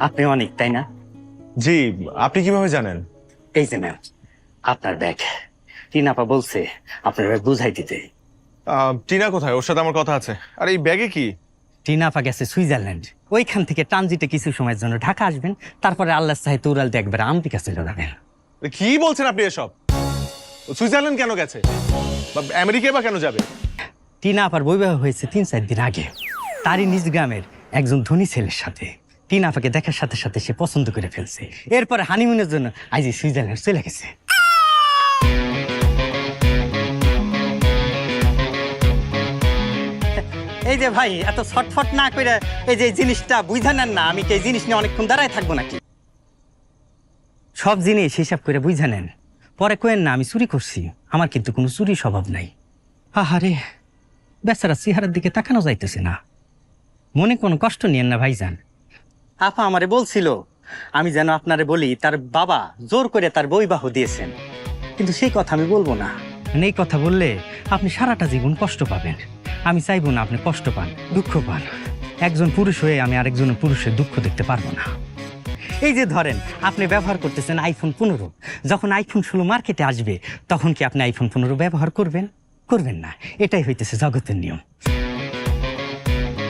আপনি অনেক, তাই না? জি, আপনি কিভাবে জানেন? এই যে ম্যাম, আপনার ব্যাগ। টিনাপা বলছে আপনার ব্যাগ বুঝাই দিতে। টিনা কোথায়? ওর সাথে আমার কথা আছে। আর এই ব্যাগে কি? টিনাপা গেছে সুইজারল্যান্ড, ওইখান থেকে ট্রানজিটে কিছু সময়ের জন্য ঢাকা আসবেন, তারপরে আল্লাহ সাহেব উড়ালতে একবার আমেরিকা চলে যাবেন। কি বলছেন আপনি এসব? ও সুইজারল্যান্ড কেন গেছে? বা আমেরিকায় বা কেন যাবে? টিনাপার বৈবাহ হয়েছে 3-4 দিন আগে, তারই নিজ গ্রামের একজন ধনী ছেলের সাথে। টিনাপাকে দেখার সাথে সাথে সে পছন্দ করে ফেলছে, এরপরে হানিমুনের জন্য আজ সুইজারল্যান্ড চলে গেছে। এই যে ভাই, এত ছটফট না করে এই যে জিনিসটা বুঝা নেন না, আমি কি এই জিনিস নিয়ে অনেকক্ষণ দাঁড়ায় থাকবো নাকি? সব জিনিস হিসাব করে বুঝা নেন, পরে কোয়েন না আমি চুরি করছি। আমার কিন্তু কোনো চুরি স্বভাব নাই। আহারে, বেচারা চেহারার দিকে তাকানো যাইতেছে না। মনে কোনো কষ্ট নিয়েন না ভাইজান। আপা আমারে বলছিল আমি যেন আপনারে বলি তার বাবা জোর করে তার বৈবাহ দিয়েছেন, কিন্তু সেই কথা আমি বলবো না। এই কথা বললে আপনি সারাটা জীবন কষ্ট পাবেন। আমি চাইবো না আপনি কষ্ট পান, দুঃখ পান। একজন পুরুষ হয়ে আমি আরেকজন পুরুষের দুঃখ দেখতে পারবো না। এই যে ধরেন, আপনি ব্যবহার করতেছেন আইফোন 15, যখন আইফোন 16 মার্কেটে আসবে তখন কি আপনি আইফোন 15 ব্যবহার করবেন? করবেন না। এটাই হইতেছে জগতের নিয়ম।